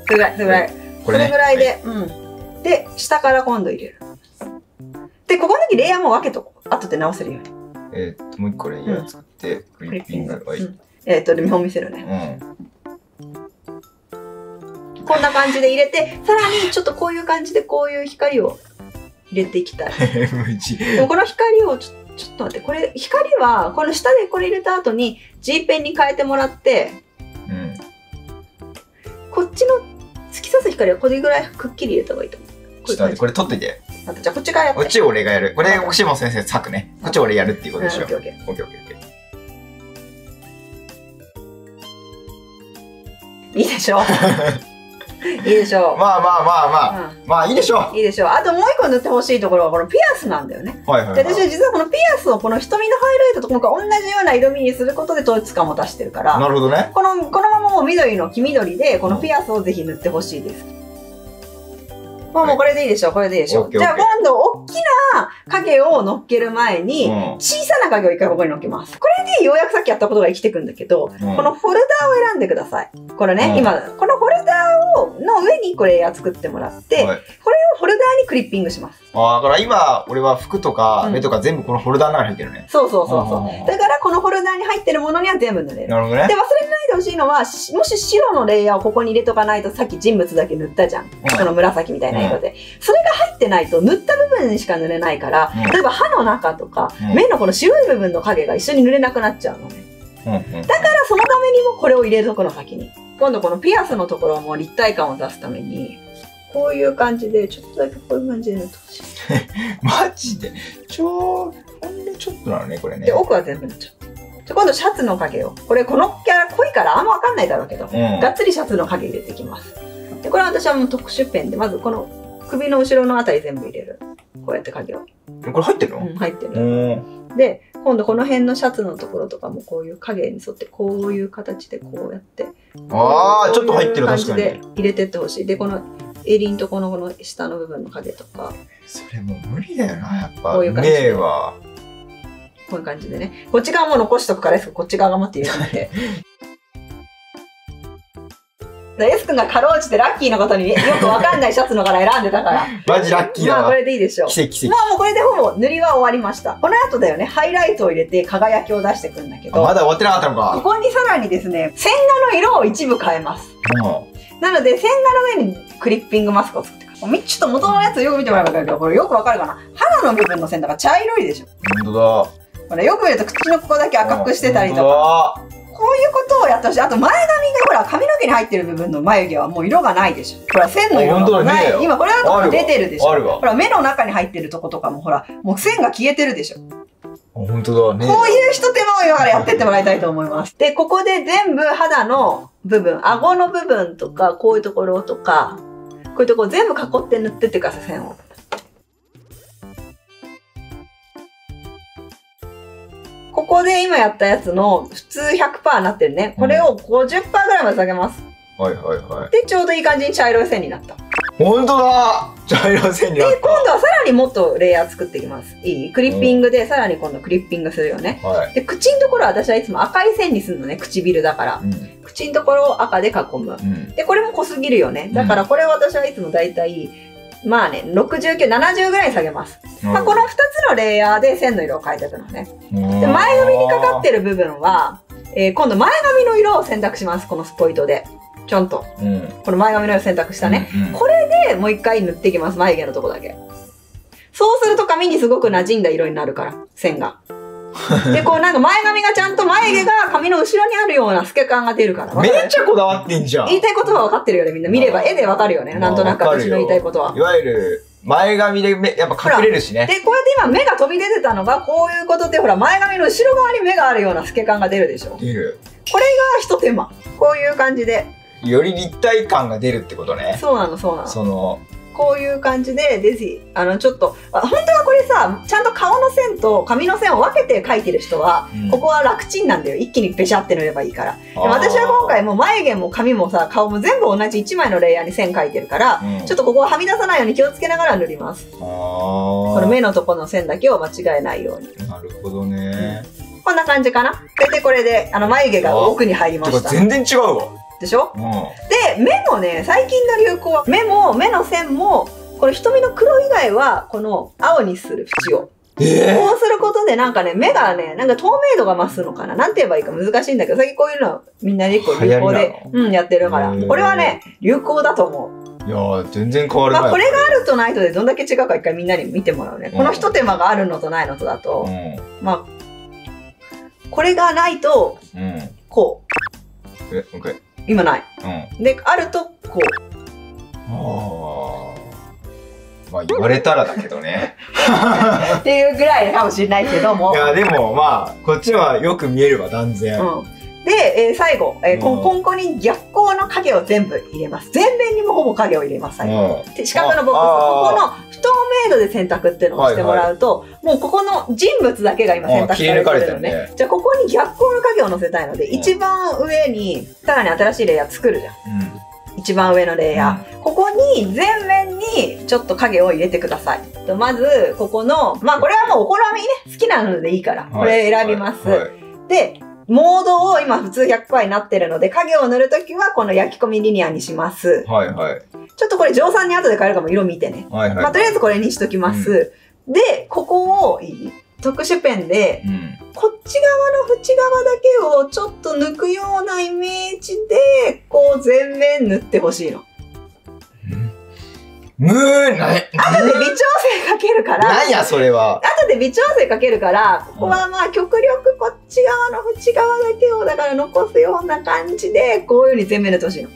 それぐらい。それぐらいで。で、下から今度入れる。で、ここの時レイヤーも分けとこう。後で直せるように。もう一個レイヤー作って、クリッピング。見本見せるね。こんな感じで入れて、さらにちょっとこういう感じでこういう光を入れていきたい。でもこの光をちょっと待って、これ、光は、この下でこれ入れた後に G ペンに変えてもらって、こっちの突き刺す光はこれぐらいくっきり入れた方がいいと思う。ちょっと待って、これ取っといて。じゃあこっちからやって。こっち俺がやる。これ、奥島先生咲くね。こっち俺やるっていうことでしょ。オッケーオッケー。オッケーオッケーオッケー。いいでしょいいでしょう。まあまあまあまあ。まあいいでしょう。いいでしょう。あともう一個塗ってほしいところはこのピアスなんだよね。はいはい。で、私は実はこのピアスをこの瞳のハイライトとこの同じような色味にすることで統一感を出してるから。なるほどね。このままもう緑の黄緑でこのピアスをぜひ塗ってほしいです。もうこれでいいでしょう。これでいいでしょう。じゃあ今度大きな影を乗っける前に小さな影を一回ここに乗っけます。これでようやくさっきやったことが生きてくんだけど、このフォルダーを選んでください。これね、今このフォルダーの上にこれ作ってもらって、これをフォルダーにクリッピングします。だから今俺は服とか目とか全部このフォルダーの中に入ってるね。そうそうそうそう。だからこのフォルダーに入ってるものには全部塗れる。なるほどね。で、忘れないでほしいのは、もし白のレイヤーをここに入れとかないと、さっき人物だけ塗ったじゃん。この紫みたいな色で。それが入ってないと塗った部分にしか塗れないから、例えば歯の中とか、目のこの白い部分の影が一緒に塗れなくなっちゃうのね。だからそのためにもこれを入れるとこの先に。今度このピアスのところも立体感を出すために、こういう感じで、ちょっとだけこういう感じで塗ってほしい。マジでほんのちょっとなのね、これね。で、奥は全部塗っちゃう。今度シャツの影を。これこのキャラ濃いからあんまわかんないだろうけど、がっつりシャツの影入れていきます。で、これは私はもう特殊ペンで、まずこの首の後ろのあたり全部入れる。こうやって影を。これ入ってるの？入ってる。で、今度この辺のシャツのところとかもこういう影に沿ってこういう形でこうやって。ああ、ちょっと入ってる、確かに。こういう感じで入れてってほしい。で、この襟のとこの下の部分の影とか。それもう無理だよな、やっぱ。こういう感じで。は。こういう感じでね。こっち側も残しとくからですけど、こっち側が待って入れてみて。エス君がかろうじてラッキーのことによくわかんないシャツの柄選んでたから。マジラッキーだわ。まあこれでいいでしょう。奇跡奇跡。まあもうこれでほぼ塗りは終わりました。この後だよね、ハイライトを入れて輝きを出していくんだけど。まだ終わってなかったのか。ここにさらにですね、線画の色を一部変えます。なので、線画の上にクリッピングマスクを作ってください。ちょっと元のやつよく見てもらえば分かるけど、これよくわかるかな。肌の部分の線だから茶色いでしょ。ほんとだ。これよく見ると口のここだけ赤くしてたりとか。こういうことをやってほしい。あと前髪がほら髪の毛に入ってる部分の眉毛はもう色がないでしょ。ほら線の色がない。今これだと出てるでしょ。ほら目の中に入ってるとことかもほらもう線が消えてるでしょ。本当だね。こういう一手間を今からやってってもらいたいと思います。で、ここで全部肌の部分、顎の部分とかこういうところとか、こういうところ全部囲って塗ってってください、線を。ここで今やったやつの普通 100% になってるね。これを 50% ぐらいまで下げます。はいはいはい。で、ちょうどいい感じに茶色い線になった。ほんとだ！茶色い線になった。で、今度はさらにもっとレイヤー作っていきます。いい？クリッピングでさらに今度クリッピングするよね。はい、で、口のところは私はいつも赤い線にするのね。唇だから。口のところを赤で囲む。で、これも濃すぎるよね。だからこれを私はいつもだいたいまあね、69、70ぐらいに下げます。まあ、この2つのレイヤーで線の色を変えていくのね。で、前髪にかかってる部分は、今度前髪の色を選択します。このスポイトで。ちょんと。この前髪の色を選択したね。これでもう一回塗っていきます。眉毛のとこだけ。そうすると髪にすごく馴染んだ色になるから、線が。で、こうなんか前髪がちゃんと眉毛が髪の後ろにあるような透け感が出るから。めっちゃこだわってんじゃん。言いたいことは分かってるよね、みんな。見れば絵で分かるよね。なんとなく私の言いたいことは。いわゆる、前髪でやっぱ隠れるしね。で、こうやって今目が飛び出てたのが、こういうことで、ほら、前髪の後ろ側に目があるような透け感が出るでしょ。出る。これが一手間。こういう感じで。より立体感が出るってことね。そうなの、そうなの。こういう感じで、ちょっと、本当はこれさ、ちゃんと顔の線と髪の線を分けて描いてる人は、ここは楽ちんなんだよ。一気にペシャって塗ればいいから。でも私は今回もう眉毛も髪もさ、顔も全部同じ1枚のレイヤーに線描いてるから、ちょっとここははみ出さないように気をつけながら塗ります。この目のとこの線だけを間違えないように。なるほどね。こんな感じかな。で、これで、眉毛が奥に入りました。全然違うわ。でしょ？で、目もね、最近の流行は、目の線も、この瞳の黒以外は、この青にする縁を。こうすることでなんかね、目がね、なんか透明度が増すのかな。なんて言えばいいか難しいんだけど、最近こういうのみんなで流行で、やってるから。これはね、流行だと思う。いやー、全然変わるね。まあ、これがあるとないとでどんだけ違うか一回みんなに見てもらうね。この一手間があるのとないのとだと、まあ、これがないと、こう。OK。今ない。で、あると、こう。まあ言われたらだけどね。っていうぐらいかもしれないけども。いやでもまあこっちはよく見えるわ断然。で、最後、こんこに逆光の影を全部入れます。全面にもほぼ影を入れます。最後。四角のボックス、ここの不透明度で選択っていうのをしてもらうと、もうここの人物だけが今選択されてるのね。じゃあここに逆光の影を乗せたいので、一番上にさらに新しいレイヤー作るじゃん。一番上のレイヤー。ここに全面にちょっと影を入れてください。まず、ここの、まあこれはもうお好みね、好きなのでいいから、これ選びます。で、モードを今普通100%になってるので、影を塗るときはこの焼き込みリニアにします。ちょっとこれ定産に後で変えるかも色見てね。まあとりあえずこれにしときます。で、ここを特殊ペンで、こっち側の縁側だけをちょっと抜くようなイメージで、こう全面塗ってほしいの。後で微調整かけるから。なんやそれは。後で微調整かけるから、ここはまあ極力こっち側の縁側だけをだから残すような感じで、こういう風に全面塗ってほしいの。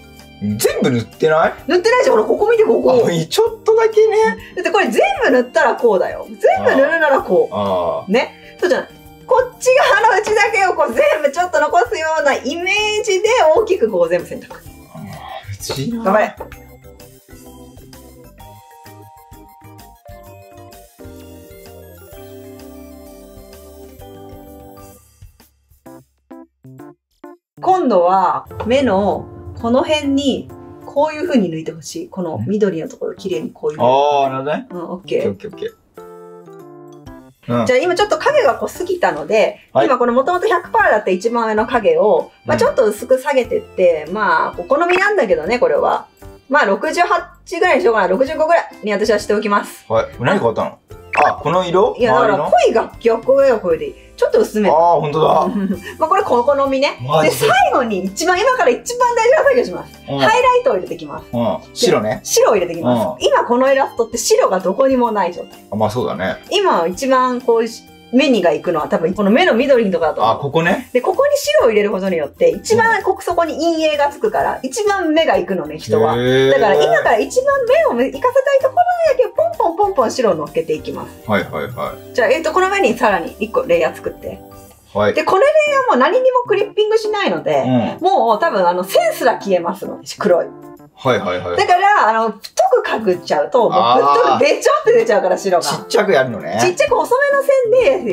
全部塗ってない？塗ってないじゃん。ほら、ここ見て、ここ。ちょっとだけね。だってこれ全部塗ったらこうだよ。全部塗るならこう。ね。そうじゃない。こっち側の縁だけをこう全部ちょっと残すようなイメージで大きくこう全部選択。頑張れ。今度は目のこの辺にこういう風に抜いてほしい。この緑のところをきれいにこういう。ああ、なるほどね。オッケー。オッケーオッケー。じゃあ今ちょっと影が濃すぎたので、今このもともと 100% だった一番上の影を、まあちょっと薄く下げてって、まあお好みなんだけどね、これは。まあ68ぐらいにしようかな。65ぐらいに私はしておきます。はい。何変わったの？あ、この色？いや、だから濃いが逆光がこれでいい。ちょっと薄め。ああ、ほんとだ。まあこれお好みね。で、最後に今から一番大事な作業します。ハイライトを入れてきます。白ね。白を入れてきます。今このイラストって白がどこにもない状態。まあそうだね。今一番こう目にが行くのは多分この目の緑のとこだと思う。あ、ここね。で、ここに白を入れることによって、一番そこに陰影がつくから、一番目が行くのね、人は。だから今から一番目を行かせたいところだけポンポンポンポン白を乗っけていきます。はいはいはい。じゃあ、この上にさらに1個レイヤー作って。はい。で、このレイヤーも何にもクリッピングしないので、もう多分線すら消えますので、黒い。はいはいはい。だから、太くかぐっちゃうと、もうべちょって出ちゃうから白が。ちっちゃくやるのね。ちっちゃく細めの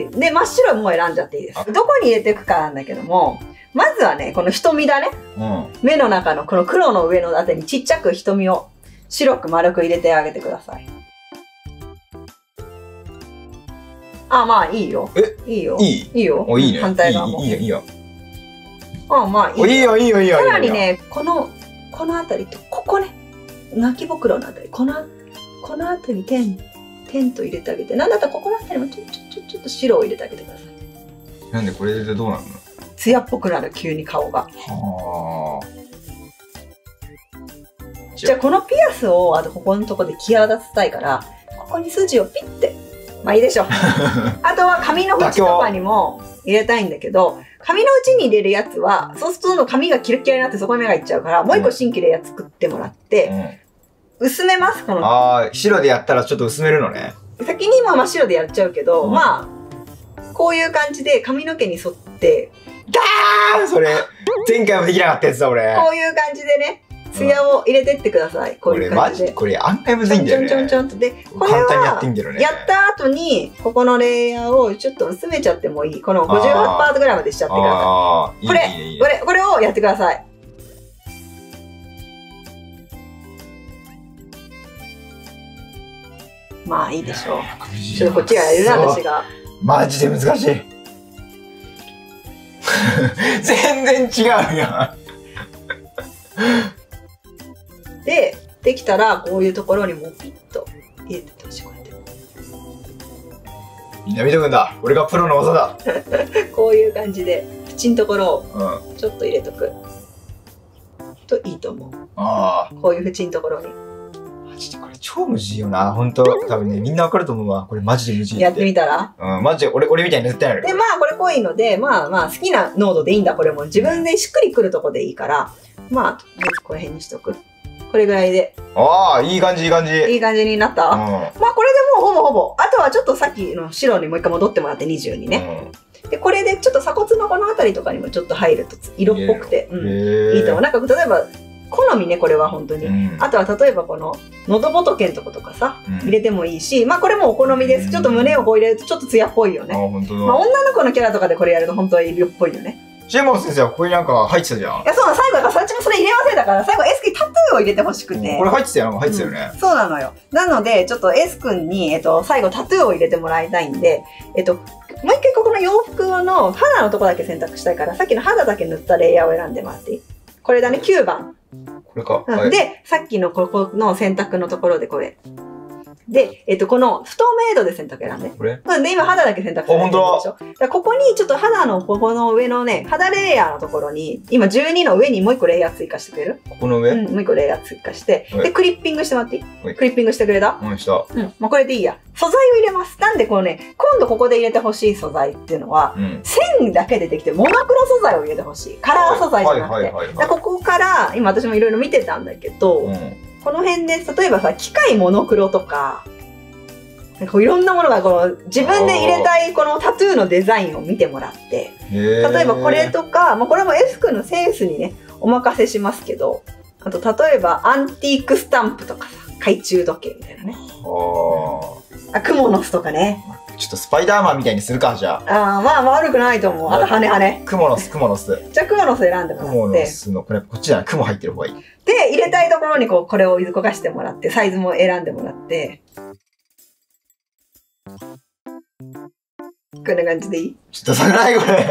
線で、真っ白もう選んじゃっていいです。どこに入れていくかなんだけども、まずはね、この瞳だね。目の中のこの黒の上のあたりにちっちゃく瞳を白く丸く入れてあげてください。あ、まあいいよ。いいよ。いいよ。いいね。反対側も。いいよいいよ。あ、まあいいよ。いいよいいよいいよ。さらにね、このあたりと、ここね、泣きぼくろのあたり、このあたりにテント入れてあげて、なんだったらここのあたりもちょっと白を入れてあげてください。なんでこれでどうなるの？艶っぽくなる、急に顔が。じゃあこのピアスを、あとここのとこで際立たせたいから、ここに筋をピッて。まあいいでしょ。あとは髪の縁とかにも入れたいんだけど、髪の内に入れるやつは、そうすると髪がキラキラになってそこに目がいっちゃうから、もう一個新規レイヤー作ってもらって、薄めます、この。ああ、白でやったらちょっと薄めるのね。先に今真っ白でやっちゃうけど、まあ、こういう感じで髪の毛に沿って、ガーンそれ、前回もできなかったやつだ、俺。こういう感じでね、ツヤを入れてってください。こういう感じで。これ案外むずいんだよね。ちょんと。で、これは、簡単にやっていいんだよね。やった後に、ここのレイヤーをちょっと薄めちゃってもいい。この 58% ぐらいまでしちゃってください。これをやってください。まあいいでしょう。ちょっとこっちがやるな、私が。マジで難しい。全然違うやん。で、できたらこういうところにもピッと入れてってほしい。こうやって。みんな見とくんだ。俺がプロの技だ。こういう感じで縁のところをちょっと入れとくといいと思う。こういう縁のところに。マジでこれ超無事よな。本当多分ね、みんなわかると思うわ。これマジで無事。やってみたら？マジで俺みたいに絶対やる。で、まあこれ濃いので、まあ好きな濃度でいいんだ。これも自分でしっくりくるとこでいいから、まあとりあえずこの辺にしとく。これぐらいで。ああ、いい感じ、いい感じ。いい感じになった、まあこれでもうほぼほぼ。あとはちょっとさっきの白にもう一回戻ってもらって20にね。で、これでちょっと鎖骨のこの辺りとかにもちょっと入ると色っぽくて、いいと思う。なんか例えば、好みね、これは本当に。あとは例えばこの、喉仏のとことかさ、入れてもいいし、まあこれもお好みです。ちょっと胸をこう入れるとちょっと艶っぽいよね。まあ女の子のキャラとかでこれやると本当は色っぽいよね。シモン先生はここになんか入ってたじゃん。いや、そうなの、最後だから、私もそれ入れ忘れたから、最後 S 君にタトゥーを入れてほしくて。これ入ってたよ、なんか入ってたよね。そうなのよ。なので、ちょっと S 君に、最後タトゥーを入れてもらいたいんで、もう一回ここの洋服の肌のとこだけ選択したいから、さっきの肌だけ塗ったレイヤーを選んでもらっていい？これだね、9番。これか。で、さっきのここの選択のところでこれ。で、この不透明度で選択選んで。これ？で、今肌だけ選択してるでしょ。ここにちょっと肌のここの上のね、肌レイヤーのところに、今12の上にもう一個レイヤー追加してくれる？ここの上？もう一個レイヤー追加して、で、クリッピングしてもらっていい？クリッピングしてくれた？した。もうこれでいいや。素材を入れます。なんでこうね、今度ここで入れてほしい素材っていうのは、線だけでできてモノクロ素材を入れてほしい。カラー素材じゃなくて。ここから、今私もいろいろ見てたんだけど、この辺で、例えばさ、機械モノクロとか、いろんなものがこの自分で入れたいこのタトゥーのデザインを見てもらって、例えばこれとか、まあ、これも S 君のセンスにね、お任せしますけど、あと例えばアンティークスタンプとかさ、懐中時計みたいなね。クモの巣とかね。ちょっとスパイダーマンみたいにするか、じゃあ。まあ悪くないと思う。あと羽。クモの巣、クモの巣。じゃあクモの巣選んでもらって。クモの巣の、こっちじゃない、クモ入ってる方がいい。で、入れたいところにこれを動かしてもらって、サイズも選んでもらって。こんな感じでいい？ちょっとさないこれ。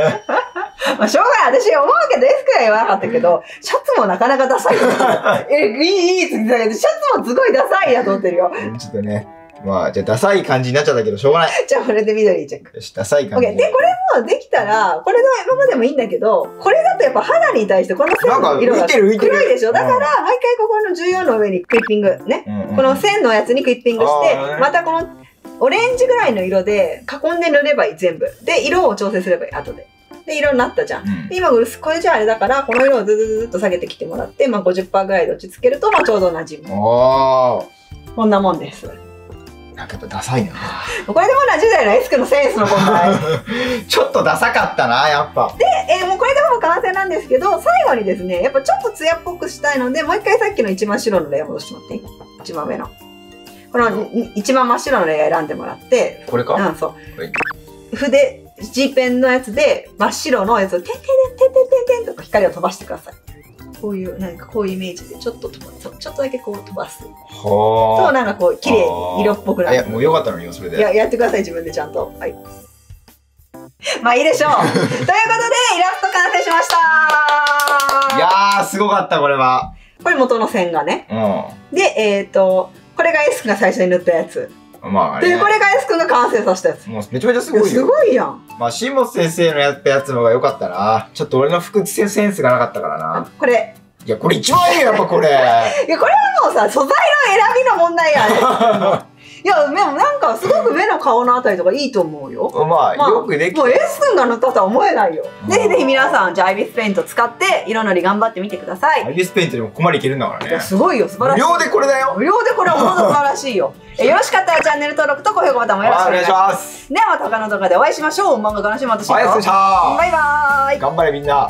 まあしょうがない。私思うけど S 君は言わなかったけど、シャツもなかなかダサい。いい次だけど、シャツもすごいダサいやと思ってるよ。ちょっとね。まあ、じゃあダサい感じになっちゃったけど、しょうがない。じゃあこれで緑チェック。よし、ダサい感じ。で、これもできたら、これのままでもいいんだけど、これだとやっぱ肌に対してこの線の色が黒いでしょ。だから、毎回ここの14の上にクリッピングね。この線のやつにクリッピングして、またこのオレンジぐらいの色で囲んで塗ればいい、全部。で、色を調整すればいい、後で。で、色になったじゃん。で、今、これじゃああれだから、この色をずっと下げてきてもらって、まあ 50% ぐらいで落ち着けると、まあちょうど馴染む。こんなもんです。なんかやっぱダサいな。これでも同じだよね、S 君のセンスの問題。ちょっとダサかったな、やっぱ。で、もうこれでも完成なんですけど、最後にですね、やっぱちょっと艶っぽくしたいので、もう一回さっきの一番白のレイヤー戻してもらっていい？一番上の。この一番真っ白のレイヤー選んでもらって。これか？うん、そう。筆、G ペンのやつで、真っ白のやつを、てんてんてんてんてんてんと光を飛ばしてください。こういう、なんかこういうイメージで、ちょっとだけこう飛ばす。と、なんかこう、綺麗に色っぽくなる。いや、もうよかったのによ、それで。やってください、自分でちゃんと。はい。まあいいでしょう。ということで、イラスト完成しました。いやー、すごかった、これは。これ元の線がね。で、これが S 君が最初に塗ったやつ。まあで、これが S 君が完成させたやつ。もうめちゃめちゃすごいよ。すごいやん。まあ、新本先生のやったやつの方が良かったな。ちょっと俺の服センスがなかったからな。これ。いや、これ一番いいよ、やっぱこれ。いや、これはもうさ、素材の選びの問題やね。いや、でもなんかすごく目の顔のあたりとかいいと思うよ。まあ、よくできた。もう S 君が塗ったとは思えないよ。ぜひぜひ皆さん、じゃあアイビスペイント使って色塗り頑張ってみてください。アイビスペイントでもここまでいけるんだからね。すごいよ、素晴らしい。無料でこれだよ。無料でこれは本当素晴らしいよ。よろしかったらチャンネル登録と高評価ボタンもよろしくお願いします。ではまた他の動画でお会いしましょう。漫画楽しむ私。はい、失礼しました。バイバーイ。頑張れみんな。